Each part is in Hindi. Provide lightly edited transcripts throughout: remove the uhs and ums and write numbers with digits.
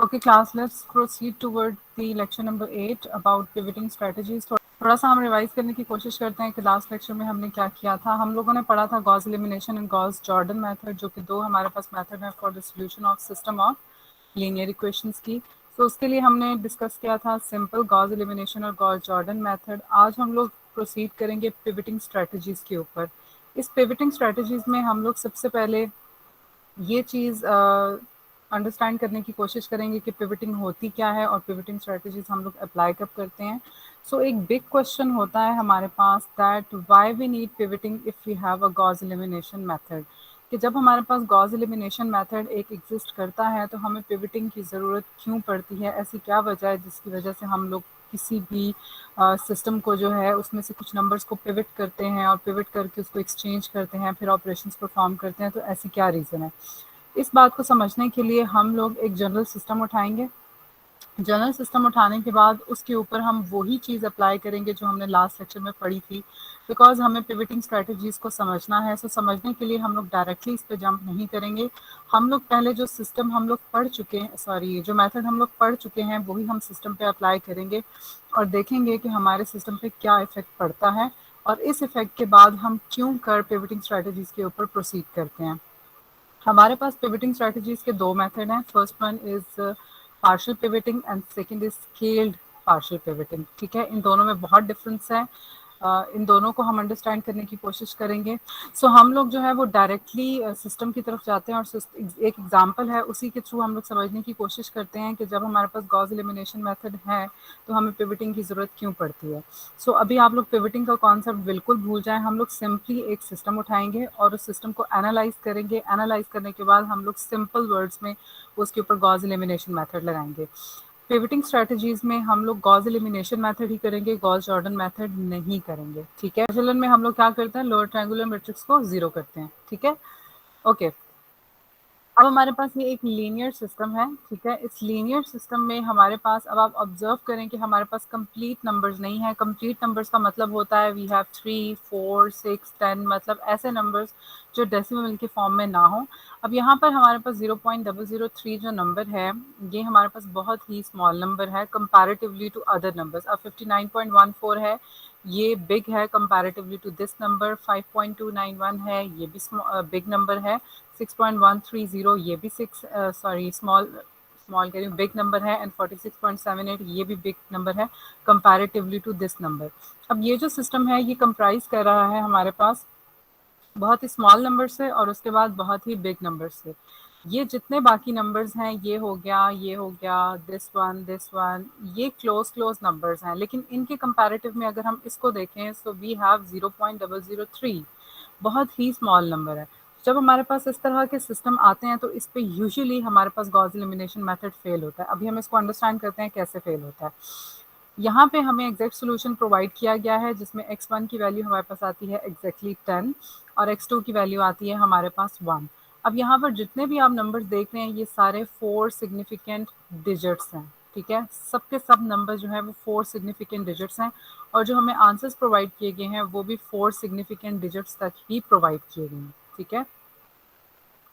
Okay, class, let's proceed toward the lecture number 8 about pivoting strategies. थोड़ा सा हम रिवाइज करने की कोशिश करते हैं कि लास्ट लेक्चर में हमने क्या किया था। हम लोगों ने पढ़ा था Gauss elimination and Gauss Jordan method, जो कि दो हमारे पास मेथड है for the solution of system of linear equations की। तो उसके लिए हमने डिस्कस किया था सिंपल गॉस एलिमिनेशन और गॉस जॉर्डन मेथड। आज हम लोग प्रोसीड करेंगे पिवटिंग स्ट्रेटजीज के ऊपर। इस पिवटिंग स्ट्रेटजीज में हम लोग सबसे पहले ये चीज़ अंडरस्टैंड करने की कोशिश करेंगे कि पिवटिंग होती क्या है और पिवटिंग स्ट्रेटजीज हम लोग अप्लाई कब करते हैं। सो एक बिग क्वेश्चन होता है हमारे पास that why we need pivoting if we have a Gauss elimination method, कि जब हमारे पास गॉस एलिमिनेशन मेथड एक एग्जिस्ट करता है तो हमें पिवटिंग की ज़रूरत क्यों पड़ती है। ऐसी क्या वजह है जिसकी वजह से हम लोग किसी भी सिस्टम को जो है उसमें से कुछ नंबर्स को पिवट करते हैं और पिवट करके उसको एक्सचेंज करते हैं, फिर ऑपरेशंस परफॉर्म करते हैं। तो ऐसी क्या रीज़न है। इस बात को समझने के लिए हम लोग एक जनरल सिस्टम उठाएंगे। जनरल सिस्टम उठाने के बाद उसके ऊपर हम वही चीज़ अप्लाई करेंगे जो हमने लास्ट लेक्चर में पढ़ी थी, बिकॉज हमें पिवटिंग स्ट्रेटजीज को समझना है। सो समझने के लिए हम लोग डायरेक्टली इस पर जंप नहीं करेंगे। हम लोग पहले जो सिस्टम हम लोग पढ़ चुके हैं, सॉरी जो मेथड हम लोग पढ़ चुके हैं वही हम सिस्टम पे अप्लाई करेंगे और देखेंगे कि हमारे सिस्टम पे क्या इफेक्ट पड़ता है और इस इफेक्ट के बाद हम क्यों कर पिवटिंग स्ट्रेटजीज के ऊपर प्रोसीड करते हैं। हमारे पास पिवटिंग स्ट्रेटजीज के दो मेथड हैं। First one is partial pivoting and second is scaled partial pivoting. ठीक है, इन दोनों में बहुत डिफरेंस है। इन दोनों को हम अंडरस्टैंड करने की कोशिश करेंगे। सो हम लोग जो है वो डायरेक्टली सिस्टम की तरफ जाते हैं और एक एग्जांपल है उसी के थ्रू हम लोग समझने की कोशिश करते हैं कि जब हमारे पास गॉस एलिमिनेशन मेथड है तो हमें पिवटिंग की ज़रूरत क्यों पड़ती है। सो अभी आप लोग पिवटिंग का कॉन्सेप्ट बिल्कुल भूल जाएं। हम लोग सिंपली एक सिस्टम उठाएंगे और उस सिस्टम को एनालाइज करेंगे। एनालाइज करने के बाद हम लोग सिंपल वर्ड्स में उसके ऊपर गॉस एलिमिनेशन मेथड लगाएंगे। पिवटिंग स्ट्रेटजीज में हम लोग गॉस एलिमिनेशन मेथड ही करेंगे, गॉस जॉर्डन मेथड नहीं करेंगे। ठीक है, चलन में हम लोग क्या करते हैं, लोअर ट्रायंगुलर मैट्रिक्स को जीरो करते हैं। ठीक है, ओके। अब हमारे पास ये एक लीनियर सिस्टम है। ठीक है, इस लीनियर सिस्टम में हमारे पास, अब आप ऑब्जर्व करें कि हमारे पास कंप्लीट नंबर्स नहीं है। कंप्लीट नंबर्स का मतलब होता है वी हैव 3, 4, 6, 10, मतलब ऐसे नंबर्स जो डेसिमल के फॉर्म में ना हो। अब यहाँ पर हमारे पास 0.003 जो नंबर है ये हमारे पास बहुत ही स्मॉल नंबर है कंपैरेटिवली टू अदर नंबर्स। अब 59.14 है, ये बिग है कंपैरेटिवली टू दिस नंबर। 5.291 है, ये भी बिग नंबर है। 6.130 ये भी स्मॉल कह रही हूँ बिग नंबर है। एंड 46.78 ये भी बिग नंबर है कंपैरेटिवली टू दिस नंबर। अब ये जो सिस्टम है ये कंप्राइज कर रहा है हमारे पास बहुत ही स्मॉल नंबर से और उसके बाद बहुत ही बिग नंबर से। ये जितने बाकी नंबर्स हैं, ये हो गया, दिस वन, ये क्लोज नंबर्स हैं। लेकिन इनके कंपैरेटिव में अगर हम इसको देखें सो वी हैव 0.003, बहुत ही स्मॉल नंबर है। जब हमारे पास इस तरह के सिस्टम आते हैं तो इस पे यूजुअली हमारे पास गॉस एलिमिनेशन मेथड फेल होता है। अभी हम इसको अंडरस्टैंड करते हैं कैसे फेल होता है। यहाँ पे हमें एग्जैक्ट सोल्यूशन प्रोवाइड किया गया है जिसमें x1 की वैल्यू हमारे पास आती है एग्जैक्टली 10 और x2 की वैल्यू आती है हमारे पास 1। अब यहाँ पर जितने भी आप नंबर्स देख रहे हैं ये सारे 4 सिग्निफिकेंट डिजिट्स हैं। ठीक है, सबके सब नंबर जो है वो 4 सिग्निफिकेंट डिजिट्स हैं और जो हमें आंसर्स प्रोवाइड किए गए हैं वो भी 4 सिग्निफिकेंट डिजिट्स तक ही प्रोवाइड किए गए हैं। ठीक है,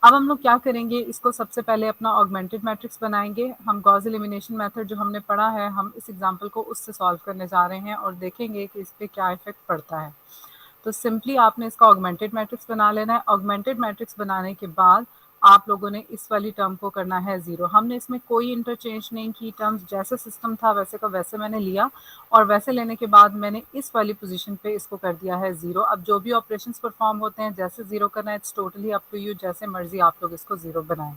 अब हम लोग क्या करेंगे, इसको सबसे पहले अपना ऑगमेंटेड मैट्रिक्स बनाएंगे। हम गॉस एलिमिनेशन मेथड जो हमने पढ़ा है हम इस एग्जांपल को उससे सॉल्व करने जा रहे हैं और देखेंगे कि इस पर क्या इफेक्ट पड़ता है। तो सिंपली आपने इसका ऑगमेंटेड मैट्रिक्स बना लेना है। ऑगमेंटेड मैट्रिक्स बनाने के बाद आप लोगों ने इस वाली टर्म को करना है जीरो। हमने इसमें कोई इंटरचेंज नहीं की, टर्म्स जैसे सिस्टम था वैसे का वैसे मैंने लिया और वैसे लेने के बाद मैंने इस वाली पोजीशन पे इसको कर दिया है जीरो। अब जो भी ऑपरेशंस परफॉर्म होते हैं जैसे जीरो करना है, it's totally up to you, जैसे मर्जी आप लोग इसको जीरो बनाएं।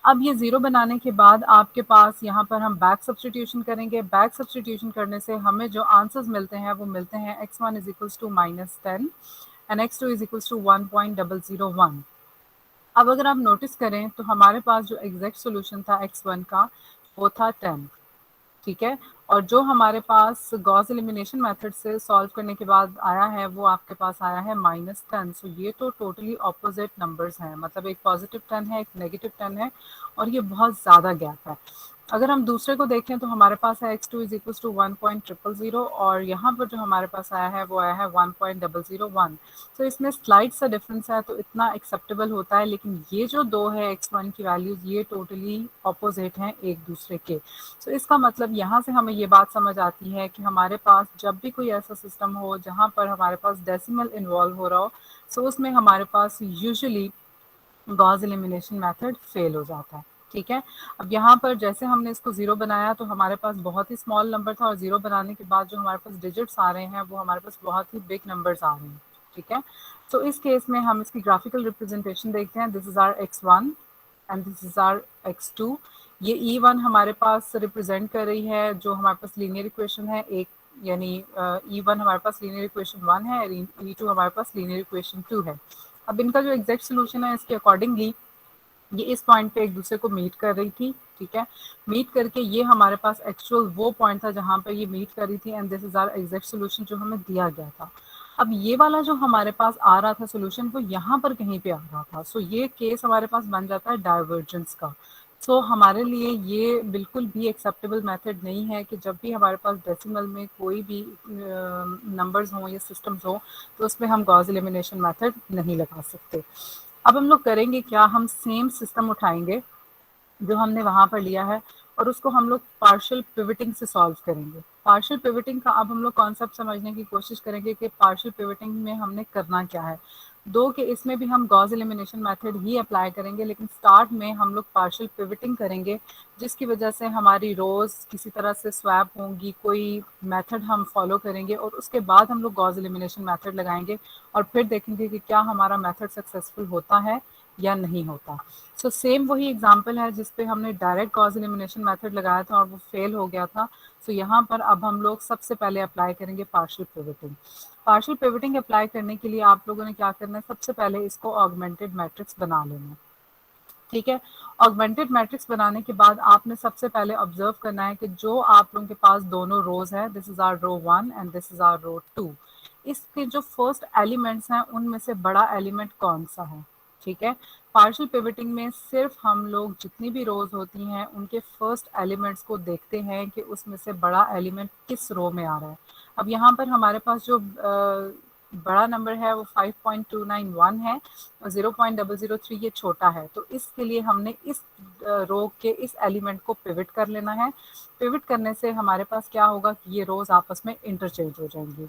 अब ये जीरो बनाने के बाद आपके पास यहाँ पर हम बैक सब्सटीट्यूशन करेंगे। बैक सब्सटीट्यूशन करने से हमें जो आंसर्स मिलते हैं वो मिलते हैं x1 is equals to -10 and x2 is equals to 1.001। अब अगर आप नोटिस करें तो हमारे पास जो एग्जैक्ट सोल्यूशन था x1 का वो था 10। ठीक है, और जो हमारे पास गॉस एलिमिनेशन मेथड से सॉल्व करने के बाद आया है वो आपके पास आया है -10। सो ये तो टोटली ऑपोजिट नंबर्स हैं, मतलब एक पॉजिटिव 10 है एक नेगेटिव 10 है और ये बहुत ज़्यादा गैप है। अगर हम दूसरे को देखें तो हमारे पास है x2 इज इक्वल टू 1.000 और यहाँ पर जो हमारे पास आया है वो आया है 1.001। तो इसमें स्लाइड सा डिफरेंस है तो इतना एक्सेप्टेबल होता है, लेकिन ये जो दो है x1 की वैल्यूज ये टोटली ऑपोजिट हैं एक दूसरे के। तो इसका मतलब यहाँ से हमें ये बात समझ आती है कि हमारे पास जब भी कोई ऐसा सिस्टम हो जहाँ पर हमारे पास डेसिमल इन्वॉल्व हो रहा हो, तो उसमें हमारे पास usually Gauss elimination method fail हो जाता है। ठीक है, अब यहाँ पर जैसे हमने इसको जीरो बनाया तो हमारे पास बहुत ही स्मॉल नंबर था और जीरो बनाने के बाद जो हमारे पास डिजिट्स आ रहे हैं वो हमारे पास बहुत ही बिग नंबर्स आ रहे हैं। ठीक है, तो इस केस में हम इसकी ग्राफिकल रिप्रेजेंटेशन देखते हैं। This is our x1 and this is our x2। ये E1 हमारे पास रिप्रेजेंट कर रही है जो हमारे पास लीनियर इक्वेशन है एक, यानी E1 हमारे पास लीनियर इक्वेशन 1 है और E2 हमारे पास लीनियर इक्वेशन 2 है। अब इनका जो एग्जैक्ट सोल्यूशन है इसके अकॉर्डिंगली ये इस पॉइंट पे एक दूसरे को मीट कर रही थी। ठीक है, मीट करके ये हमारे पास एक्चुअल वो पॉइंट था जहां पे ये मीट कर रही थी and this is our exact solution जो हमें दिया गया था। अब ये वाला जो हमारे पास आ रहा था सोल्यूशन वो यहाँ पर कहीं पे आ रहा था, सो ये केस हमारे पास बन जाता है डाइवर्जेंस का। सो हमारे लिए ये बिल्कुल भी एक्सेप्टेबल मेथड नहीं है कि जब भी हमारे पास डेसिमल में कोई भी नंबर्स हों या सिस्टम्स हों तो उसमें हम गॉस एलिमिनेशन मेथड नहीं लगा सकते। अब हम लोग करेंगे क्या, हम सेम सिस्टम उठाएंगे जो हमने वहां पर लिया है और उसको हम लोग पार्शियल पिवटिंग से सॉल्व करेंगे। पार्शियल पिवटिंग का अब हम लोग कॉन्सेप्ट समझने की कोशिश करेंगे कि पार्शियल पिवटिंग में हमने करना क्या है। दो के इसमें भी हम गॉस एलिमिनेशन मेथड ही अप्लाई करेंगे, लेकिन स्टार्ट में हम लोग पार्शियल पिवटिंग करेंगे जिसकी वजह से हमारी रोज किसी तरह से स्वैप होंगी, कोई मेथड हम फॉलो करेंगे और उसके बाद हम लोग गॉस एलिमिनेशन मेथड लगाएंगे और फिर देखेंगे कि क्या हमारा मेथड सक्सेसफुल होता है या नहीं होता। सो सेम वही एग्जांपल है जिस पे हमने डायरेक्ट कॉज एलिमिनेशन मेथड लगाया था और वो फेल हो गया था। सो यहाँ पर अब हम लोग सबसे पहले अप्लाई करेंगे partial pivoting. Partial pivoting apply करने के लिए आप लोगों ने क्या करना है, सबसे पहले इसको ऑगमेंटेड मैट्रिक्स बना लेना है। ठीक है, ऑगमेंटेड मैट्रिक्स बनाने के बाद आपने सबसे पहले ऑब्जर्व करना है कि जो आप लोगों के पास दोनों रोज है, this is R row 1 and this is R row 2, इसके जो फर्स्ट एलिमेंट्स हैं उनमें से बड़ा एलिमेंट कौन सा है। ठीक है, पार्शियल पिवटिंग में सिर्फ हम लोग जितनी भी रोज होती हैं उनके फर्स्ट एलिमेंट्स को देखते हैं कि उसमें से बड़ा एलिमेंट किस रो में आ रहा है। अब यहाँ पर हमारे पास जो बड़ा नंबर है वो 5.291 है और 0.003 ये छोटा है, तो इसके लिए हमने इस रो के इस एलिमेंट को पिवट कर लेना है। पिवट करने से हमारे पास क्या होगा कि ये रोज आपस में इंटरचेंज हो जाएंगी।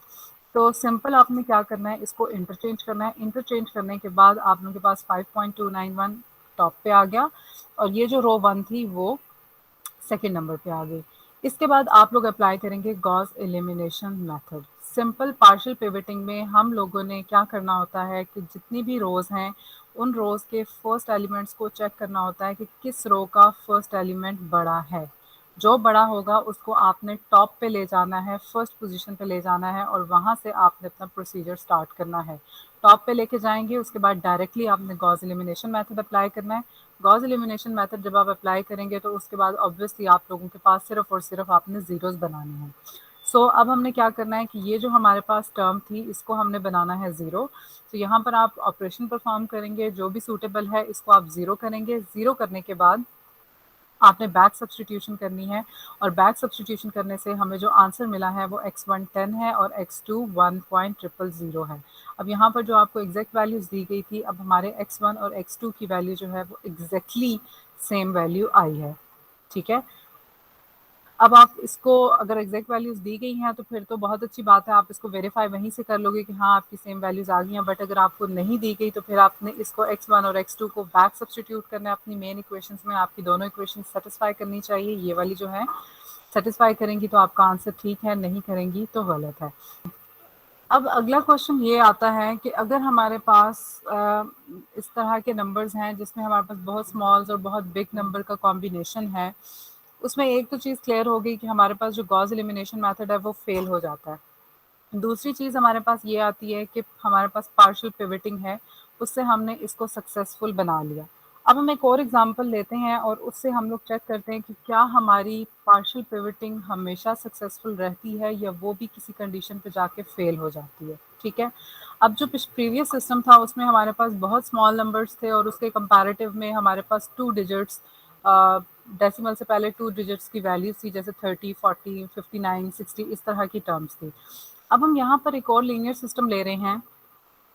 तो सिंपल आपने क्या करना है, इसको इंटरचेंज करना है। इंटरचेंज करने के बाद आप लोगों के पास 5.291 टॉप पे आ गया और ये जो रो 1 थी वो सेकेंड नंबर पे आ गई। इसके बाद आप लोग अप्लाई करेंगे Gauss elimination method. Simple partial pivoting में हम लोगों ने क्या करना होता है कि जितनी भी रोज हैं उन रोज के फर्स्ट एलिमेंट्स को चेक करना होता है कि किस रो का फर्स्ट एलिमेंट बड़ा है। जो बड़ा होगा उसको आपने टॉप पे ले जाना है, फर्स्ट पोजीशन पे ले जाना है और वहां से आपने अपना प्रोसीजर स्टार्ट करना है। टॉप पे लेके जाएंगे, उसके बाद डायरेक्टली आपने गॉस एलिमिनेशन मेथड अप्लाई करना है। गॉस एलिमिनेशन मेथड जब आप अप्लाई करेंगे तो उसके बाद ऑब्वियसली आप लोगों के पास सिर्फ और सिर्फ आपने जीरोस बनाने हैं। सो अब हमने क्या करना है कि ये जो हमारे पास टर्म थी इसको हमने बनाना है ज़ीरो। तो यहाँ पर आप ऑपरेशन परफॉर्म करेंगे, जो भी सूटेबल है इसको आप ज़ीरो करेंगे। ज़ीरो करने के बाद आपने बैक सब्सटीट्यूशन करनी है और बैक सब्सटीट्यूशन करने से हमें जो आंसर मिला है वो x1 10 है और x2 1.000 है। अब यहाँ पर जो आपको एग्जैक्ट वैल्यूज दी गई थी, अब हमारे x1 और x2 की वैल्यू जो है वो एग्जैक्टली सेम वैल्यू आई है। ठीक है, अब आप इसको अगर एग्जैक्ट वैल्यूज दी गई हैं तो फिर तो बहुत अच्छी बात है, आप इसको वेरीफाई वहीं से कर लोगे कि हाँ आपकी सेम वैल्यूज आ गई हैं। बट अगर आपको नहीं दी गई तो फिर आपने इसको x1 और x2 को बैक सब्सटीट्यूट करना है अपनी मेन इक्वेशंस में। आपकी दोनों इक्वेशन सेटिस्फाई करनी चाहिए, ये वाली जो है सेटिस्फाई करेंगी तो आपका आंसर ठीक है, नहीं करेंगी तो गलत है। अब अगला क्वेश्चन ये आता है कि अगर हमारे पास इस तरह के नंबर्स हैं जिसमें हमारे पास बहुत स्मॉल्स और बहुत बिग नंबर का कॉम्बिनेशन है, उसमें एक तो चीज़ क्लियर हो गई कि हमारे पास जो गॉस एलिमिनेशन मेथड है वो फेल हो जाता है। दूसरी चीज़ हमारे पास ये आती है कि हमारे पास पार्शियल पिवटिंग है, उससे हमने इसको सक्सेसफुल बना लिया। अब हम एक और एग्जांपल लेते हैं और उससे हम लोग चेक करते हैं कि क्या हमारी पार्शियल पिवटिंग हमेशा सक्सेसफुल रहती है या वो भी किसी कंडीशन पे जाके फेल हो जाती है। ठीक है, अब जो प्रीवियस सिस्टम था उसमें हमारे पास बहुत स्मॉल नंबर्स थे और उसके कंपैरेटिव में हमारे पास 2 डिजिट्स डेसिमल से पहले 2 डिजिट्स की वैल्यूज थी, जैसे 30, 40, 59, 60, इस तरह की टर्म्स थी। अब हम यहाँ पर एक और लीनियर सिस्टम ले रहे हैं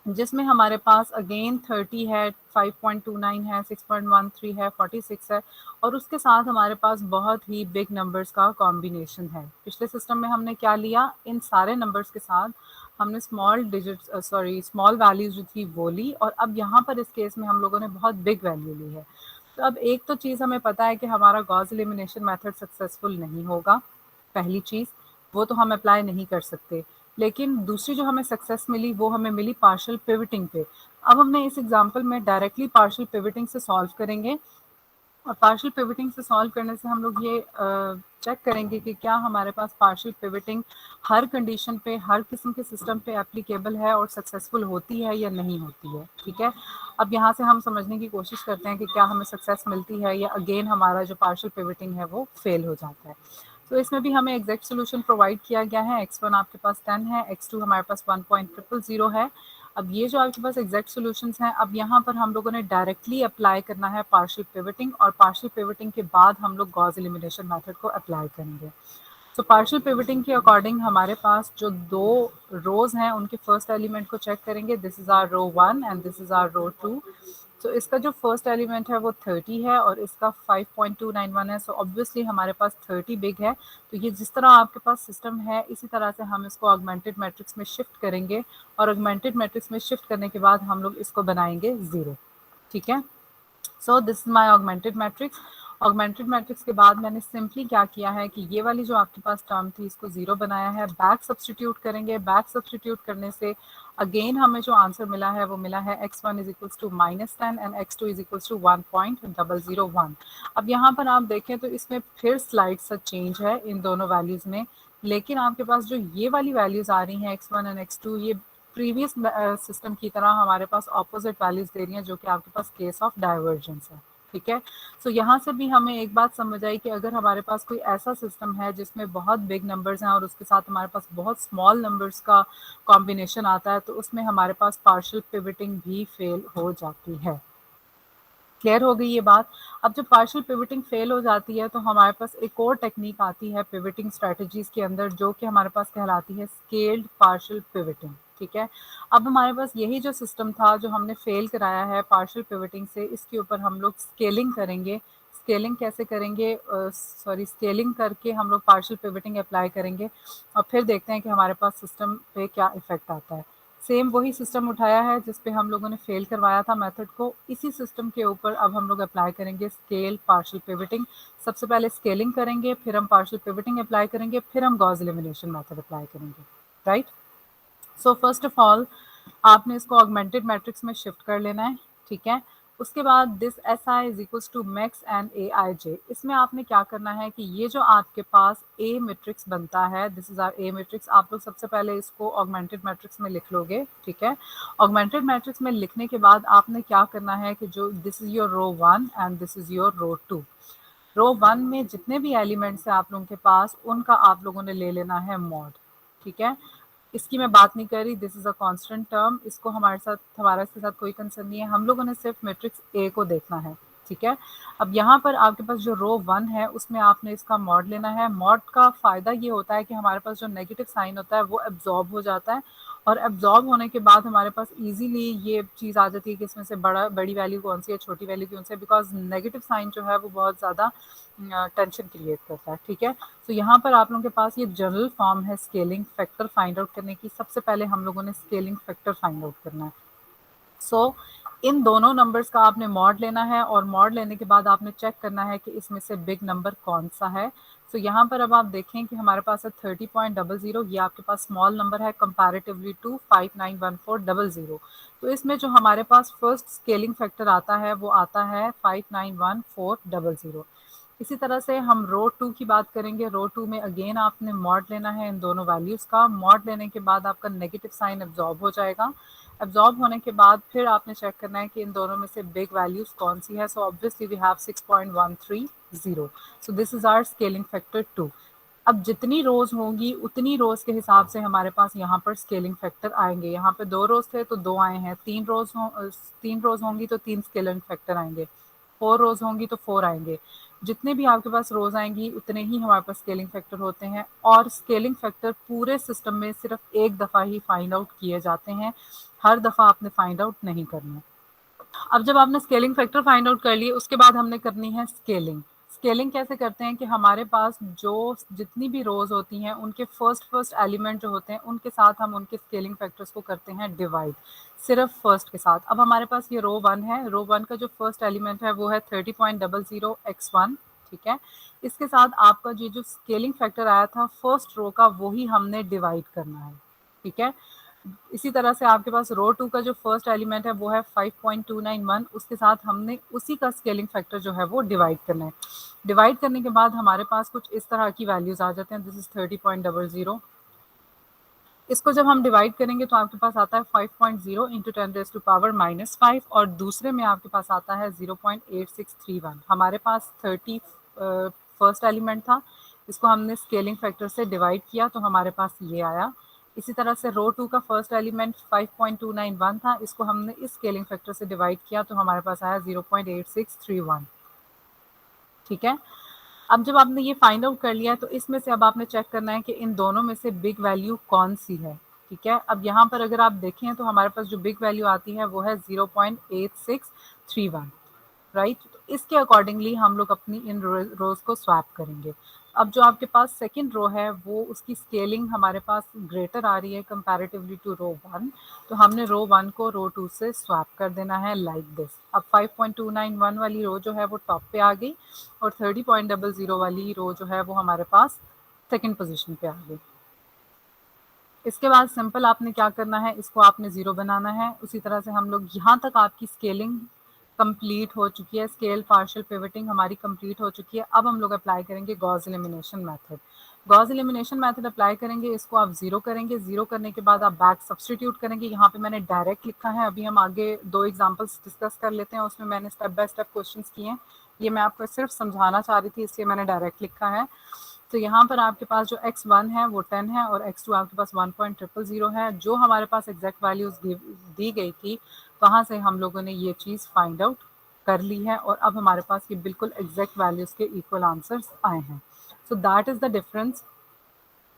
जिसमें हमारे पास अगेन 30 है, 5.29 है, 6.13 है, 46 है, और उसके साथ हमारे पास बहुत ही बिग नंबर्स का कॉम्बिनेशन है। पिछले सिस्टम में हमने क्या लिया, इन सारे नंबर्स के साथ हमने स्मॉल वैल्यूज जो थी वो ली, और अब यहाँ पर इस केस में हम लोगों ने बहुत बिग वैल्यू ली है। तो अब एक तो चीज़ हमें पता है कि हमारा गॉस एलिमिनेशन मेथड सक्सेसफुल नहीं होगा, पहली चीज़, वो तो हम अप्लाई नहीं कर सकते। लेकिन दूसरी जो हमें सक्सेस मिली वो हमें मिली पार्शियल पिवटिंग पे। अब हमने इस एग्जांपल में डायरेक्टली पार्शियल पिवटिंग से सॉल्व करेंगे, और पार्शियल पिवटिंग से सॉल्व करने से हम लोग ये चेक करेंगे कि क्या हमारे पास पार्शियल पिवटिंग हर कंडीशन पे, हर किस्म के सिस्टम पे एप्लीकेबल है और सक्सेसफुल होती है या नहीं होती है। ठीक है, अब यहाँ से हम समझने की कोशिश करते हैं कि क्या हमें सक्सेस मिलती है या अगेन हमारा जो पार्शियल पिवटिंग है वो फेल हो जाता है। तो इसमें भी हमें एग्जैक्ट सोल्यूशन प्रोवाइड किया गया है। x1 आपके पास 10 है, x2 हमारे पास 1.000 है। अब ये जो आपके पास एग्जैक्ट सॉल्यूशंस हैं, अब यहाँ पर हम लोगों ने डायरेक्टली अप्लाई करना है पार्शियल पिवटिंग, और पार्शियल पिवटिंग के बाद हम लोग गॉस एलिमिनेशन मेथड को अप्लाई करेंगे। तो पार्शियल पिवटिंग के अकॉर्डिंग हमारे पास जो दो रोज हैं उनके फर्स्ट एलिमेंट को चेक करेंगे। This is R row 1 and this is R row 2। तो इसका जो फर्स्ट एलिमेंट है वो 30 है और इसका 5.291 है। सो ऑब्वियसली हमारे पास 30 बिग है। तो ये जिस तरह आपके पास सिस्टम है इसी तरह से हम इसको ऑगमेंटेड मैट्रिक्स में शिफ्ट करेंगे, और ऑगमेंटेड मैट्रिक्स में शिफ्ट करने के बाद हम लोग इसको बनाएंगे 0। ठीक है, सो this is my augmented matrix. Augmented matrix के बाद मैंने सिंपली क्या किया है कि ये वाली जो आपके पास टर्म थी इसको 0 बनाया है। बैक सब्सटीट्यूट करेंगे, बैक सब्सटीट्यूट करने से अगेन हमें जो आंसर मिला है वो मिला है x1 is equals to -10 and x2 is equals to 1.001। अब यहाँ पर आप देखें तो इसमें फिर स्लाइड सा चेंज है इन दोनों वैल्यूज में, लेकिन आपके पास जो ये वाली वैल्यूज आ रही हैं x1 एंड x2, ये प्रीवियस सिस्टम की तरह हमारे पास ऑपोजिट वैल्यूज दे रही हैं, जो कि आपके पास केस ऑफ डाइवर्जेंस है। ठीक है, सो यहाँ से भी हमें एक बात समझ आई कि अगर हमारे पास कोई ऐसा सिस्टम है जिसमें बहुत बिग नंबर्स हैं और उसके साथ हमारे पास बहुत स्मॉल नंबर्स का कॉम्बिनेशन आता है, तो उसमें हमारे पास पार्शियल पिवटिंग भी फेल हो जाती है। क्लियर हो गई ये बात। अब जब पार्शियल पिवटिंग फेल हो जाती है तो हमारे पास एक और टेक्निक आती है पिवटिंग स्ट्रेटजीज के अंदर, जो कि हमारे पास कहलाती है स्केल्ड पार्शियल पिवटिंग। ठीक है, अब हमारे पास यही जो सिस्टम था जो हमने फेल कराया है पार्शियल पिवटिंग से, इसके ऊपर हम लोग स्केलिंग करेंगे। स्केलिंग कैसे करेंगे, स्केलिंग करके हम लोग पार्शियल पिवटिंग अप्लाई करेंगे और फिर देखते हैं कि हमारे पास सिस्टम पे क्या इफेक्ट आता है। सेम वही सिस्टम उठाया है जिस पे हम लोगों ने फेल करवाया था मेथड को, इसी सिस्टम के ऊपर अब हम लोग अप्लाई करेंगे स्केल पार्शियल पिवटिंग। सबसे पहले स्केलिंग करेंगे, फिर हम पार्शियल पिवटिंग अप्लाई करेंगे, फिर हम गॉस एलिमिनेशन मेथड अप्लाई करेंगे। Right, so first of all आपने इसको ऑगमेंटेड मैट्रिक्स में शिफ्ट कर लेना है। ठीक है, उसके बाद this S I is equals to max and A I J. इसमें आपने क्या करना है कि ये जो आपके पास ए मैट्रिक्स बनता है, this is our A matrix, आप लोग सबसे पहले इसको ऑगमेंटेड मैट्रिक्स में लिख लोगे। ठीक है, ऑगमेंटेड मैट्रिक्स में लिखने के बाद आपने क्या करना है कि जो this is your row 1 and this is your row 2। Row 1 में जितने भी एलिमेंट्स हैं आप लोगों के पास उनका आप लोगों ने ले लेना है मॉड। ठीक है, इसकी मैं बात नहीं कर रही, this is a constant term, इसको हमारा इसके साथ कोई कंसर्न नहीं है, हम लोगों ने सिर्फ मैट्रिक्स ए को देखना है। ठीक है, अब यहाँ पर आपके पास जो रो 1 है उसमें आपने इसका मॉड लेना है। मॉड का फायदा ये होता है कि हमारे पास जो नेगेटिव साइन होता है वो एब्जॉर्ब हो जाता है, और एब्जॉर्ब होने के बाद हमारे पास इजीली ये चीज़ आ जाती है कि इसमें से बड़ी वैल्यू कौन सी है, छोटी वैल्यू कौन सी है, बिकॉज नेगेटिव साइन जो है वो बहुत ज़्यादा टेंशन क्रिएट करता है। ठीक है, तो यहाँ पर आप लोगों के पास ये जनरल फॉर्म है स्केलिंग फैक्टर फाइंड आउट करने की। सबसे पहले हम लोगों ने स्केलिंग फैक्टर फाइंड आउट करना है। सो इन दोनों नंबर्स का आपने मॉड लेना है, और मॉड लेने के बाद आपने चेक करना है कि इसमें से बिग नंबर कौन सा है। सो यहाँ पर अब आप देखें कि हमारे पास है 30.00, ये आपके पास स्मॉल नंबर है कंपैरेटिवली टू 591400। तो इसमें जो हमारे पास फर्स्ट स्केलिंग फैक्टर आता है वो आता है 591400। इसी तरह से हम रो 2 की बात करेंगे। रो 2 में अगेन आपने मॉड लेना है इन दोनों वैल्यूज़ का। मॉड लेने के बाद आपका नेगेटिव साइन एब्जॉर्ब हो जाएगा। एब्जॉर्ब होने के बाद फिर आपने चेक करना है कि इन दोनों में से बिग वैल्यूज कौन सी है। So obviously we have 6.130। So this is our scaling factor 2। अब जितनी रोज होंगी उतनी रोज के हिसाब से हमारे पास यहाँ पर स्केलिंग फैक्टर आएंगे। यहाँ पे 2 रोज थे तो 2 आए हैं, 3 रोज होंगी तो 3 स्केलिंग फैक्टर आएंगे। 4 रोज होंगी तो 4 आएंगे। जितने भी आपके पास रोज आएंगी उतने ही हमारे पास स्केलिंग फैक्टर होते हैं, और स्केलिंग फैक्टर पूरे सिस्टम में सिर्फ एक दफ़ा ही फाइंड आउट किए जाते हैं, हर दफ़ा आपने फाइंड आउट नहीं करना। अब जब आपने स्केलिंग फैक्टर फाइंड आउट कर लिए, उसके बाद हमने करनी है स्केलिंग। स्केलिंग कैसे करते हैं कि हमारे पास जो जितनी भी रोज होती हैं उनके फर्स्ट एलिमेंट जो होते हैं उनके साथ हम उनके स्केलिंग फैक्टर्स को करते हैं डिवाइड, सिर्फ फर्स्ट के साथ। अब हमारे पास ये रो 1 है, रो 1 का जो फर्स्ट एलिमेंट है वो है 30.00x1, ठीक है। इसके साथ आपका ये जो स्केलिंग फैक्टर आया था फर्स्ट रो का, वही हमने डिवाइड करना है, ठीक है। इसी तरह से आपके पास रो 2 का जो फर्स्ट एलिमेंट है वो है 5.291, उसके साथ हमने उसी का स्केलिंग फैक्टर जो है वो डिवाइड करना है। डिवाइड करने के बाद हमारे पास कुछ इस तरह की वैल्यूज आ जाते हैं, दिस इज 30.00। इसको जब हम डिवाइड करेंगे तो आपके पास आता है 5.0 इंटू 10⁻⁻5, और दूसरे में आपके पास आता है 0.8631। हमारे पास 30 फर्स्ट एलिमेंट था, इसको हमने स्केलिंग फैक्टर से डिवाइड किया तो हमारे पास ये आया। इसी तरह से रो 2 का फर्स्ट एलिमेंट 5.291 था, इसको हमने इस स्केलिंग फैक्टर से डिवाइड किया तो हमारे पास आया 0.8631, ठीक है। अब जब आपने ये फाइंड आउट कर लिया है तो इसमें से अब आपने चेक करना है कि इन दोनों में से बिग वैल्यू कौन सी है, ठीक है। अब यहाँ पर अगर आप देखें तो हमारे पास जो बिग वैल्यू आती है वो है 0.8631, राइट। तो इसके अकॉर्डिंगली हम लोग अपनी इन रोज को स्वैप करेंगे। अब जो आपके पास सेकंड रो है वो उसकी स्केलिंग हमारे पास ग्रेटर आ रही है कंपैरेटिवली टू रो 1, तो हमने रो 1 को रो 2 से स्वैप कर देना है लाइक दिस। अब 5.291 वाली रो जो है वो टॉप पे आ गई, और 30.00 वाली रो जो है वो हमारे पास सेकंड पोजीशन पे आ गई। इसके बाद सिंपल आपने क्या करना है, इसको आपने 0 बनाना है। उसी तरह से हम लोग यहाँ तक आपकी स्केलिंग कंप्लीट हो चुकी है, स्केल पार्शियल पिवटिंग हमारी कंप्लीट हो चुकी है। अब हम लोग अप्लाई करेंगे Gauss elimination method. Gauss elimination method apply करेंगे, इसको आप 0 करेंगे। 0 करने के बाद आप बैक सब्सटीट्यूट करेंगे। यहाँ पे मैंने डायरेक्ट लिखा है, अभी हम आगे 2 एग्जाम्पल्स डिस्कस कर लेते हैं, उसमें मैंने स्टेप बाय स्टेप क्वेश्चन किए हैं। ये मैं आपको सिर्फ समझाना चाह रही थी इसलिए मैंने डायरेक्ट लिखा है। तो यहाँ पर आपके पास जो x1 है वो 10 है, और x2 आपके पास 1.000 है। जो हमारे पास एग्जैक्ट वैल्यूज दी गई थी वहाँ से हम लोगों ने ये चीज़ फाइंड आउट कर ली है, और अब हमारे पास ये बिल्कुल एग्जैक्ट वैल्यूज के इक्वल आंसर्स आए हैं। So that is the difference.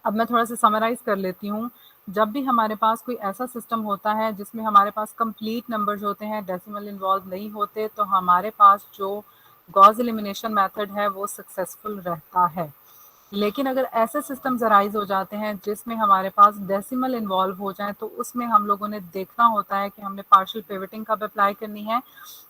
अब मैं थोड़ा सा समराइज कर लेती हूँ। जब भी हमारे पास कोई ऐसा सिस्टम होता है जिसमें हमारे पास कंप्लीट नंबर्स होते हैं, डेसिमल इन्वॉल्व नहीं होते, तो हमारे पास जो गॉस एलिमिनेशन मेथड है वो सक्सेसफुल रहता है। लेकिन अगर ऐसे सिस्टम्स अराइज हो जाते हैं जिसमें हमारे पास डेसिमल इन्वॉल्व हो जाए, तो उसमें हम लोगों ने देखना होता है कि हमने पार्शियल पिवटिंग कब अप्लाई करनी है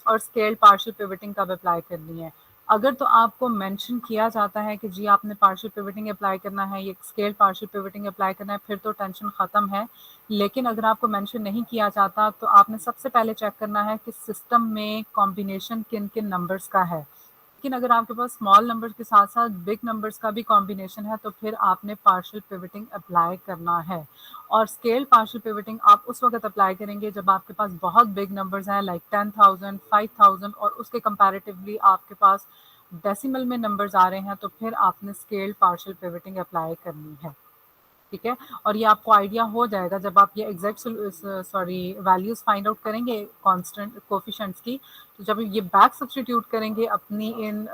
और स्केल पार्शियल पिवटिंग कब अप्लाई करनी है। अगर तो आपको मेंशन किया जाता है कि जी आपने पार्शियल पिवटिंग अप्लाई करना है, ये स्केल पार्शियल पिवटिंग अप्लाई करना है, फिर तो टेंशन ख़त्म है। लेकिन अगर आपको मेंशन नहीं किया जाता तो आपने सबसे पहले चेक करना है कि सिस्टम में कॉम्बिनेशन किन किन नंबर्स का है। लेकिन अगर आपके पास स्मॉल नंबर्स के साथ साथ बिग नंबर्स का भी कॉम्बिनेशन है तो फिर आपने पार्शियल पिवटिंग अप्लाई करना है। और स्केल पार्शियल पिवटिंग आप उस वक्त अप्लाई करेंगे जब आपके पास बहुत बिग नंबर्स हैं, लाइक 10,000, 5,000, और उसके कंपैरेटिवली आपके पास डेसिमल में नंबर्स आ रहे हैं, तो फिर आपने स्केल पार्शियल पिवटिंग अप्लाई करनी है, ठीक है। और ये आपको आइडिया हो जाएगा जब आप ये एग्जैक्ट वैल्यूज फाइंड आउट करेंगे कांस्टेंट कोफिशिएंट्स की, तो जब ये बैक सब्स्टिट्यूट करेंगे अपनी इन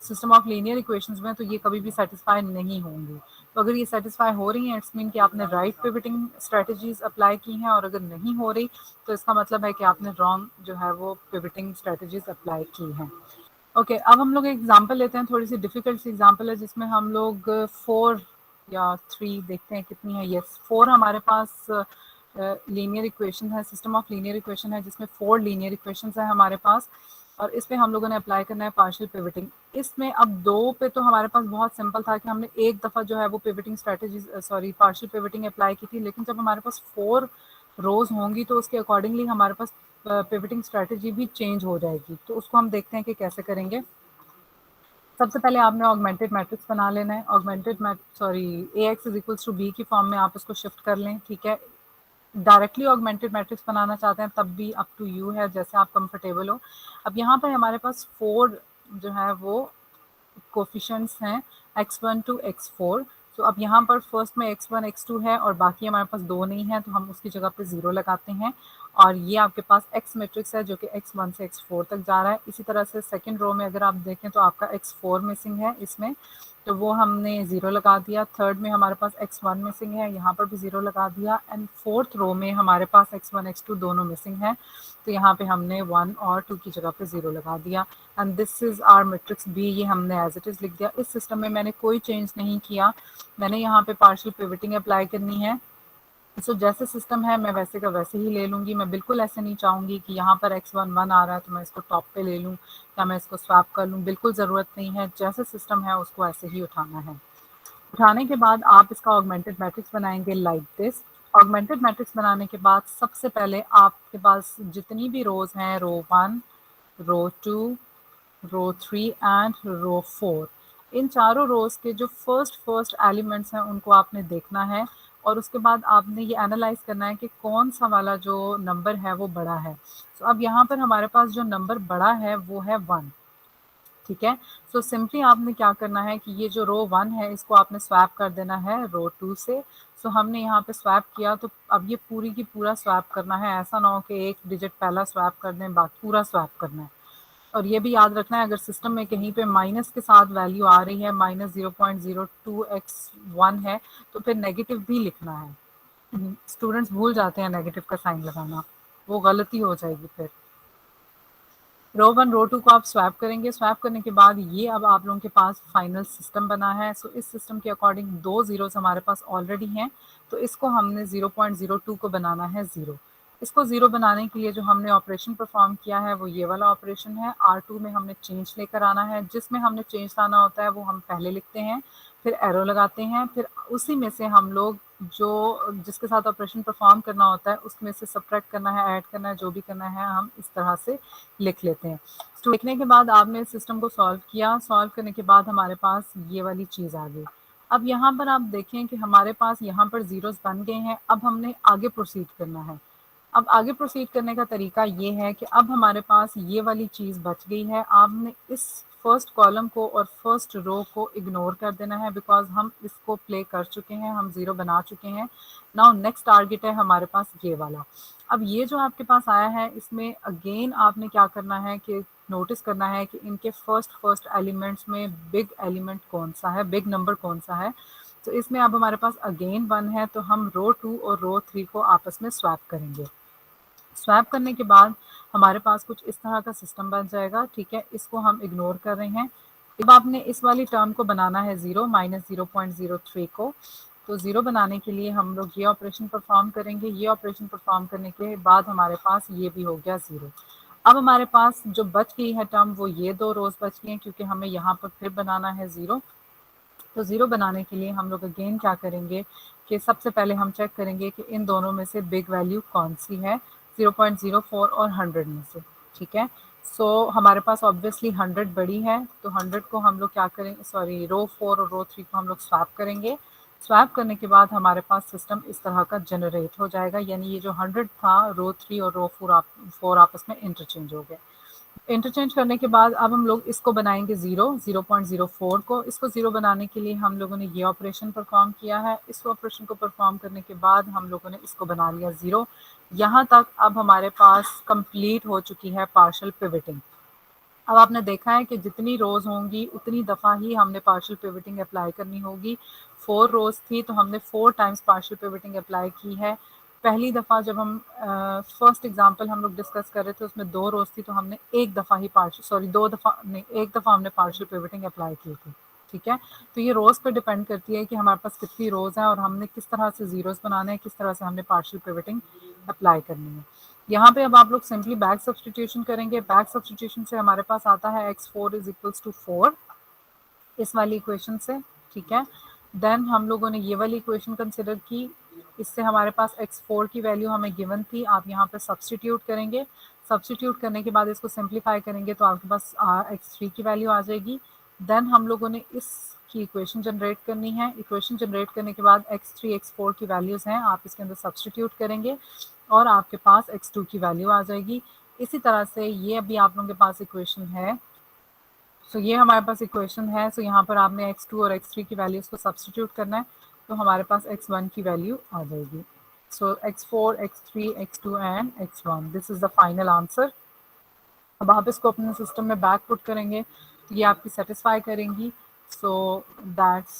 सिस्टम ऑफ लीनियर इक्वेशंस में, तो ये कभी भी सेटिस्फाई नहीं होंगी। तो अगर ये सेटिस्फाई हो रही हैं, इट्स मीन कि आपने राइट पिवटिंग स्ट्रेटजीज अप्लाई की हैं, और अगर नहीं हो रही तो इसका मतलब है कि आपने रॉन्ग जो है वो पिवटिंग स्ट्रेटजीज अप्लाई की हैं। ओके, अब हम लोग एग्जांपल लेते हैं, थोड़ी सी डिफिकल्ट सी एग्जांपल है जिसमें हम लोग 4 या 3 देखते हैं कितनी है। यस, 4 हमारे पास लीनियर इक्वेशन है, सिस्टम ऑफ लीनियर इक्वेशन है जिसमें 4 लीनियर इक्वेशंस है हमारे पास, और इस पे हम लोगों ने अप्लाई करना है पार्शियल पिवटिंग। इसमें अब 2 पे तो हमारे पास बहुत सिंपल था कि हमने एक दफ़ा जो है वो pivoting strategy partial pivoting apply की थी, लेकिन जब हमारे पास 4 रोज होंगी तो उसके अकॉर्डिंगली हमारे पास पिवटिंग स्ट्रेटजी भी चेंज हो जाएगी। तो उसको हम देखते हैं कि कैसे करेंगे। सबसे पहले आपने ऑगमेंटेड मैट्रिक्स बना लेना है। A X is equals to B की फॉर्म में आप इसको शिफ्ट कर लें, ठीक है। डायरेक्टली ऑगमेंटेड मैट्रिक्स बनाना चाहते हैं तब भी अप टू यू है, जैसे आप कंफर्टेबल हो। अब यहाँ पर हमारे पास 4 जो है वो कोफिशिएंट्स हैं x1 टू x4, तो अब यहाँ पर फर्स्ट में x1 x2 है और बाकी हमारे पास 2 नहीं है, तो हम उसकी जगह पे 0 लगाते हैं। और ये आपके पास x मैट्रिक्स है जो कि x1 से x4 तक जा रहा है। इसी तरह से सेकंड रो में अगर आप देखें तो आपका x4 मिसिंग है इसमें, तो वो हमने 0 लगा दिया। थर्ड में हमारे पास x1 मिसिंग है, यहाँ पर भी 0 लगा दिया। एंड फोर्थ रो में हमारे पास x1 x2 दोनों मिसिंग है, तो यहाँ पे हमने 1 और 2 की जगह पे 0 लगा दिया। And this is our matrix B, ये हमने एज इट इज लिख दिया। इस सिस्टम में मैंने कोई चेंज नहीं किया, मैंने यहाँ पे पार्शियल पिवटिंग अप्लाई करनी है। सो जैसे सिस्टम है मैं वैसे का वैसे ही ले लूँगी। मैं बिल्कुल ऐसे नहीं चाहूँगी कि यहाँ पर x1 1 आ रहा है तो मैं इसको टॉप पे ले लूँ या मैं इसको स्वैप कर लूँ, बिल्कुल ज़रूरत नहीं है। जैसे सिस्टम है उसको ऐसे ही उठाना है। उठाने के बाद आप इसका ऑगमेंटेड मैट्रिक्स बनाएंगे लाइक दिस। ऑगमेंटेड मैट्रिक्स बनाने के बाद सबसे पहले आपके पास जितनी भी रोज हैं, रो 1, रो 2, रो 3 एंड रो 4, इन चारों रोज के जो फर्स्ट एलिमेंट्स हैं उनको आपने देखना है और उसके बाद आपने ये एनालाइज करना है कि कौन सा वाला जो नंबर है वो बड़ा है। तो अब यहाँ पर हमारे पास जो नंबर बड़ा है वो है 1, ठीक है। सो सिंपली आपने क्या करना है कि ये जो रो 1 है इसको आपने स्वैप कर देना है रो 2 से। सो हमने यहाँ पे स्वैप किया, तो अब ये पूरी की पूरा स्वैप करना है, ऐसा ना हो कि एक डिजिट पहला स्वैप कर दें, बाकी पूरा स्वैप करना है। और ये भी याद रखना है अगर सिस्टम में कहीं पे माइनस के साथ वैल्यू आ रही है, -0.02x1 है, तो फिर नेगेटिव भी लिखना है। स्टूडेंट्स भूल जाते हैं नेगेटिव का साइन लगाना, वो गलती हो जाएगी फिर। रो 1 रो 2 को आप स्वैप करेंगे। स्वैप करने के बाद ये अब आप लोगों के पास फाइनल सिस्टम बना है। सो इस सिस्टम के अकॉर्डिंग 2 जीरोस हमारे पास ऑलरेडी हैं, तो इसको हमने 0.02 को बनाना है 0। इसको 0 बनाने के लिए जो हमने ऑपरेशन परफॉर्म किया है वो ये वाला ऑपरेशन है। R2 में हमने चेंज लेकर आना है, जिसमें हमने चेंज लाना होता है वो हम पहले लिखते हैं, फिर एरो लगाते हैं, फिर उसी में से हम लोग जो जिसके साथ ऑपरेशन परफॉर्म करना होता है उसमें से सब्ट्रैक्ट करना है, ऐड करना है, जो भी करना है हम इस तरह से लिख लेते हैं। तो लिखने के बाद आपने सिस्टम को सॉल्व किया, सॉल्व करने के बाद हमारे पास ये वाली चीज़ आ गई। अब यहाँ पर आप देखें कि हमारे पास यहाँ पर जीरोस बन गए हैं। अब हमने आगे प्रोसीड करना है। अब आगे प्रोसीड करने का तरीका ये है कि अब हमारे पास ये वाली चीज़ बच गई है। आपने इस फर्स्ट कॉलम को और फर्स्ट रो को इग्नोर कर देना है, बिकॉज हम इसको प्ले कर चुके हैं, हम 0 बना चुके हैं। नाउ नेक्स्ट टारगेट है हमारे पास ये वाला। अब ये जो आपके पास आया है इसमें अगेन आपने क्या करना है कि नोटिस करना है कि इनके फर्स्ट एलिमेंट्स में बिग एलिमेंट कौन सा है, बिग नंबर कौन सा है। तो इसमें अब हमारे पास अगेन 1 है, तो हम रो 2 और रो 3 को आपस में स्वैप करेंगे। स्वैप करने के बाद हमारे पास कुछ इस तरह का सिस्टम बन जाएगा, ठीक है। इसको हम इग्नोर कर रहे हैं। अब आपने इस वाली टर्म को बनाना है 0 -0.03 को। तो 0 बनाने के लिए हम लोग ये ऑपरेशन परफॉर्म करेंगे। ये ऑपरेशन परफॉर्म करने के बाद हमारे पास ये भी हो गया 0। अब हमारे पास जो बच गई है टर्म वो ये 2 रोज बच गई हैं, क्योंकि हमें यहाँ पर फिर बनाना है 0। तो 0 बनाने के लिए हम लोग अगेन क्या करेंगे कि सबसे पहले हम चेक करेंगे कि इन दोनों में से बिग वैल्यू कौन सी है, 0.04 और 100 में से, ठीक है। सो हमारे पास ऑब्वियसली 100 बड़ी है, तो 100 को हम लोग क्या करेंगे, सॉरी रो 4 और रो 3 को हम लोग स्वैप करेंगे। स्वैप करने के बाद हमारे पास सिस्टम इस तरह का जनरेट हो जाएगा, यानी ये जो 100 था रो 3 और रो 4 आपस में इंटरचेंज हो गए। इंटरचेंज करने के बाद अब हम लोग इसको बनाएंगे 0.04 को। इसको 0 बनाने के लिए हम लोगों ने ये ऑपरेशन परफॉर्म किया है। इस ऑपरेशन को परफॉर्म करने के बाद हम लोगों ने इसको बना लिया 0। यहाँ तक अब हमारे पास कंप्लीट हो चुकी है पार्शियल पिवटिंग। अब आपने देखा है कि जितनी रोज होंगी उतनी दफ़ा ही हमने पार्शियल पिवटिंग अप्लाई करनी होगी। 4 रोज थी तो हमने 4 टाइम्स पार्शियल पिवटिंग अप्लाई की है। पहली दफ़ा जब हम फर्स्ट एग्जांपल हम लोग डिस्कस कर रहे थे उसमें 2 रोज थी, तो हमने एक दफ़ा ही पार्शियल सॉरी 2 दफ़ा नहीं, एक दफ़ा हमने पार्शियल पिवटिंग अप्लाई की थी, ठीक है। तो ये रोज पर डिपेंड करती है कि हमारे पास कितनी रोज हैं और हमने किस तरह से जीरोस बनाने हैं, किस तरह से हमने पार्शियल पिवटिंग अप्लाई करनी है। यहाँ पे अब आप लोग सिंपली बैक सब्सटीट्यूशन करेंगे। बैक सब्सटीट्यूशन से हमारे पास आता है x4 इज इक्वल्स टू 4 इस वाली इक्वेशन से, ठीक है। देन हम लोगों ने ये वाली इक्वेशन कंसिडर की, इससे हमारे पास x4 की वैल्यू हमें गिवन थी। आप यहाँ पे सब्सटीट्यूट करेंगे। सब्सटीट्यूट करने के बाद इसको सिंप्लीफाई करेंगे तो आपके पास x3 की वैल्यू आ जाएगी। देन हम लोगों ने इसकी इक्वेशन जनरेट करनी है। इक्वेशन जनरेट करने के बाद x3 x4 की वैल्यूज़ हैं, आप इसके अंदर सब्सटीट्यूट करेंगे और आपके पास x2 की वैल्यू आ जाएगी। इसी तरह से ये अभी आप लोगों के पास इक्वेशन है, सो ये हमारे पास इक्वेशन है। सो यहाँ पर आपने x2 और x3 की वैल्यूज को सब्स्टिट्यूट करना है, तो हमारे पास x1 की वैल्यू आ जाएगी। सो x4, x3, x2 and x1, this is the final answer. अब आप इसको अपने सिस्टम में बैक पुट करेंगे तो ये आपकी सेटिस्फाई करेंगी। So that's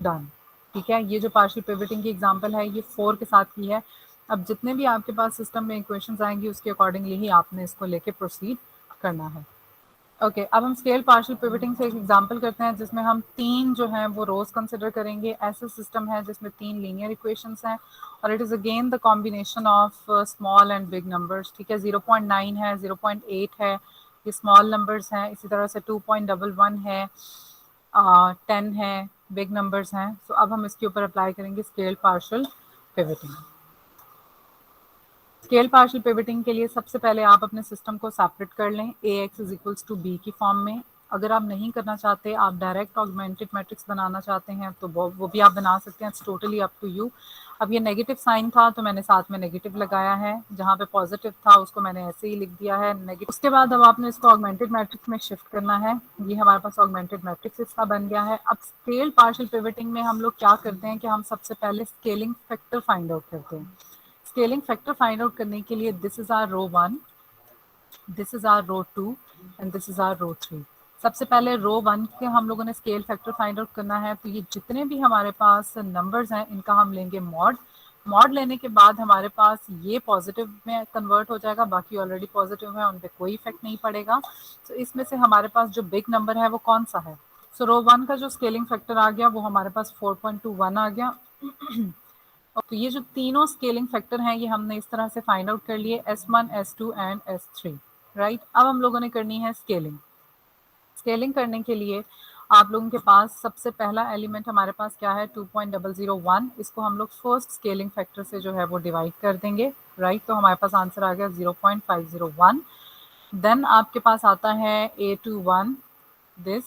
done. ठीक है, ये जो पार्शियल पिवटिंग की एग्जांपल है ये 4 के साथ की है। अब जितने भी आपके पास सिस्टम में इक्वेशंस आएंगी उसके अकॉर्डिंगली ही आपने इसको लेके प्रोसीड करना है। ओके, अब हम स्केल पार्शियल पिवटिंग से एक एग्जांपल करते हैं जिसमें हम 3 जो हैं वो रोज कंसिडर करेंगे। ऐसा सिस्टम है जिसमें 3 लीनियर इक्वेशंस हैं और it is again the combination of small and big numbers. ठीक है, 0.9 है, 0.8 है, ये स्मॉल नंबर्स हैं। इसी तरह से 2.11 है, 10 है, बिग नंबर्स हैं। सो अब हम इसके ऊपर अप्लाई करेंगे scale partial pivoting. Scale partial pivoting के लिए सबसे पहले आप अपने सिस्टम को सेपरेट कर लें ax is equals to b की फॉर्म में। अगर आप नहीं करना चाहते, आप डायरेक्ट ऑगमेंटेड मैट्रिक्स बनाना चाहते हैं तो वो भी आप बना सकते हैं। It's totally up to you. अब ये नेगेटिव साइन था तो मैंने साथ में नेगेटिव लगाया है, जहाँ पे पॉजिटिव था उसको मैंने ऐसे ही लिख दिया है नेगेटिव। उसके बाद अब आपने इसको ऑगमेंटेड मैट्रिक्स में शिफ्ट करना है। ये हमारे पास ऑगमेंटेड मैट्रिक्स इसका बन गया है। अब स्केल पार्शियल पिवटिंग में हम लोग क्या करते हैं कि हम सबसे पहले स्केलिंग फैक्टर फाइंड आउट करते हैं। स्केलिंग फैक्टर फाइंड आउट करने के लिए this is R row 1, this is R row 2 and this is R row 3। सबसे पहले रो 1 के हम लोगों ने स्केल फैक्टर फाइंड आउट करना है। तो ये जितने भी हमारे पास नंबर्स हैं इनका हम लेंगे मॉड। मॉड लेने के बाद हमारे पास ये पॉजिटिव में कन्वर्ट हो जाएगा, बाकी ऑलरेडी पॉजिटिव है, उन पर कोई इफेक्ट नहीं पड़ेगा। तो इसमें से हमारे पास जो बिग नंबर है वो कौन सा है? सो रो 1 का जो स्केलिंग फैक्टर आ गया वो हमारे पास 4.21 आ गया। तो ये जो तीनों स्केलिंग फैक्टर हैं ये हमने इस तरह से फाइंड आउट कर लिए, S1, S2 and S3। Right, अब हम लोगों ने करनी है स्केलिंग। स्केलिंग करने के लिए आप लोगों के पास सबसे पहला एलिमेंट हमारे पास क्या है? 2.001। इसको हम लोग फर्स्ट स्केलिंग फैक्टर से जो है वो डिवाइड कर देंगे। राइट, तो हमारे पास आंसर आ गया 0.501। देन आपके पास आता है A21, दिस,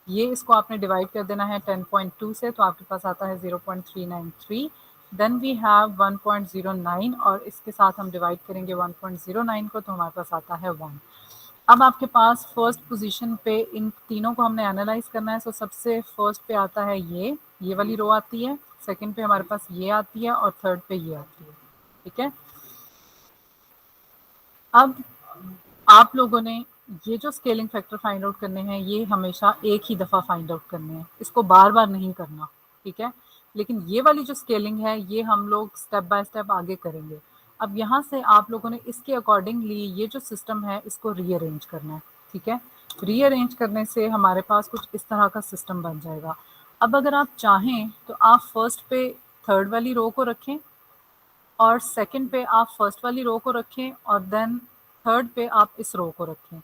ये इसको आपने डिवाइड कर देना है 10.2 से, तो आपके पास आता है 0.393। देन वी हैव 1.09 और इसके साथ हम डिवाइड करेंगे 1.09 को, तो हमारे पास आता है 1। अब आपके पास फर्स्ट पोजीशन पे इन तीनों को हमने एनालाइज करना है। सो सबसे फर्स्ट पे आता है ये वाली रो आती है, सेकंड पे हमारे पास ये आती है और थर्ड पे ये आती है। ठीक है, अब आप लोगों ने ये जो स्केलिंग फैक्टर फाइंड आउट करने हैं ये हमेशा एक ही दफ़ा फाइंड आउट करने हैं, इसको बार बार नहीं करना। ठीक है, लेकिन ये वाली जो स्केलिंग है ये हम लोग स्टेप बाय स्टेप आगे करेंगे। अब यहाँ से आप लोगों ने इसके अकॉर्डिंगली ये जो सिस्टम है इसको रीअरेंज करना है। ठीक है, रीअरेंज करने से हमारे पास कुछ इस तरह का सिस्टम बन जाएगा। अब अगर आप चाहें तो आप फर्स्ट पे थर्ड वाली रो को रखें और सेकंड पे आप फर्स्ट वाली रो को रखें और देन थर्ड पे आप इस रो को रखें।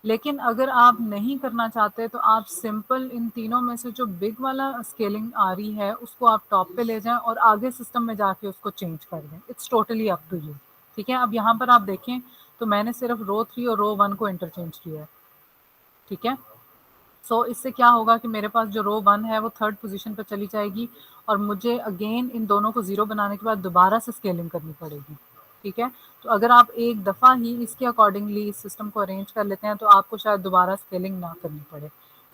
लेकिन अगर आप नहीं करना चाहते तो आप सिंपल इन तीनों में से जो बिग वाला स्केलिंग आ रही है उसको आप टॉप पे ले जाएं और आगे सिस्टम में जाके उसको चेंज कर दें। It's totally up to you. ठीक है, अब यहाँ पर आप देखें तो मैंने सिर्फ रो 3 और रो 1 को इंटरचेंज किया है। ठीक है, सो इससे क्या होगा कि मेरे पास जो रो 1 है वो थर्ड पोजीशन पर चली जाएगी और मुझे अगेन इन दोनों को 0 बनाने के बाद दोबारा से स्केलिंग करनी पड़ेगी। ठीक है, तो अगर आप एक दफ़ा ही इसके अकॉर्डिंगली इस सिस्टम को अरेंज कर लेते हैं तो आपको शायद दोबारा स्केलिंग ना करनी पड़े।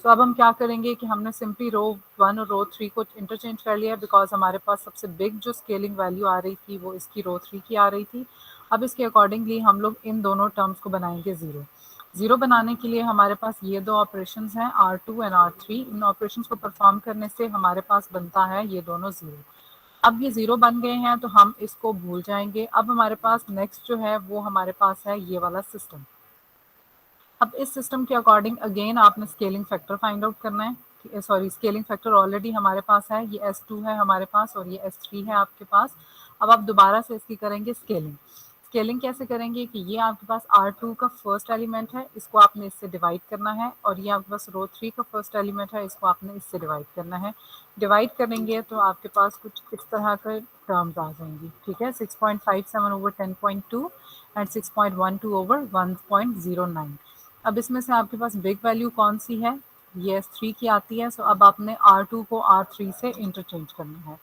सो अब हम क्या करेंगे कि हमने सिंपली रो 1 और रो 3 को इंटरचेंज कर लिया बिकॉज हमारे पास सबसे बिग जो स्केलिंग वैल्यू आ रही थी वो इसकी रो 3 की आ रही थी। अब इसके अकॉर्डिंगली हम लोग इन दोनों टर्म्स को बनाएंगे 0। 0 बनाने के लिए हमारे पास ये दो ऑपरेशंस हैं R2 and R3। In operations को परफॉर्म करने से हमारे पास बनता है ये दोनों 0। अब ये 0 बन गए हैं तो हम इसको भूल जाएंगे। अब हमारे पास नेक्स्ट जो है वो हमारे पास है ये वाला सिस्टम। अब इस सिस्टम के अकॉर्डिंग अगेन आपने स्केलिंग फैक्टर फाइंड आउट करना है। सॉरी, स्केलिंग फैक्टर ऑलरेडी हमारे पास है, ये S2 है हमारे पास और ये S3 है आपके पास। अब आप दोबारा से इसकी करेंगे स्केलिंग। स्केलिंग कैसे करेंगे कि ये आपके पास R2 का फर्स्ट एलिमेंट है, इसको आपने इससे डिवाइड करना है और ये आपके पास रो 3 का फर्स्ट एलिमेंट है, इसको आपने इससे डिवाइड करना है। डिवाइड करेंगे तो आपके पास कुछ इस तरह के टर्म्स आ जाएंगी। ठीक है, 6.57 ओवर 10.2 एंड 6.12 ओवर 1.09। अब इसमें से आपके पास बिग वैल्यू कौन सी है? ये S3 की आती है। सो अब आपने R2 को R3 से इंटरचेंज करना है।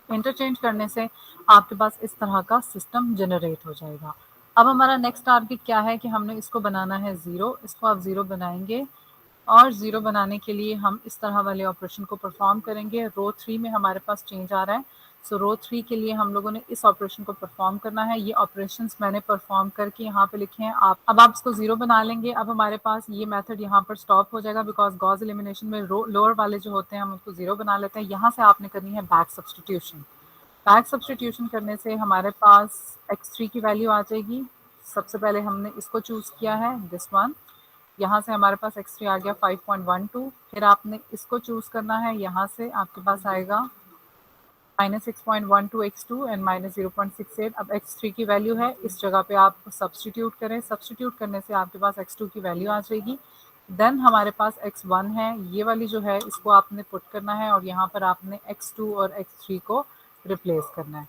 इंटरचेंज करने से आपके पास इस तरह का सिस्टम जनरेट हो जाएगा। अब हमारा नेक्स्ट टारगेट क्या है कि हमने इसको बनाना है 0, इसको आप 0 बनाएंगे और 0 बनाने के लिए हम इस तरह वाले ऑपरेशन को परफॉर्म करेंगे। रो 3 में हमारे पास चेंज आ रहा है, सो रो 3 के लिए हम लोगों ने इस ऑपरेशन को परफॉर्म करना है। ये ऑपरेशंस मैंने परफॉर्म करके यहाँ पे लिखे हैं। अब आप इसको 0 बना लेंगे। अब हमारे पास ये मेथड यहाँ पर स्टॉप हो जाएगा बिकॉज गॉस एलिमिनेशन में लोअर वाले जो होते हैं हम उसको 0 बना लेते हैं। यहाँ से आपने करनी है बैक सब्सटीट्यूशन। बैक सब्सटीट्यूशन करने से हमारे पास x3 की वैल्यू आ जाएगी। सबसे पहले हमने इसको चूज़ किया है, दिस वन। यहाँ से हमारे पास x3 आ गया 5.12। फिर आपने इसको चूज़ करना है, यहाँ से आपके पास आएगा -6.12 x2 एंड -0.68। अब x3 की वैल्यू है, इस जगह पे आप सब्सटीट्यूट करें। सब्सटीट्यूट करने से आपके पास x2 की वैल्यू आ जाएगी। देन हमारे पास x1 है, ये वाली जो है इसको आपने पुट करना है और यहाँ पर आपने x2 और x3 को रिप्लेस करना है।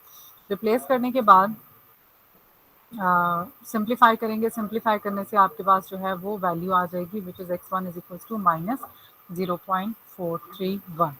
रिप्लेस करने के बाद सिंप्लीफाई करेंगे। सिंप्लीफाई करने से आपके पास जो है वो वैल्यू आ जाएगी which is x1 is equals to -0.431।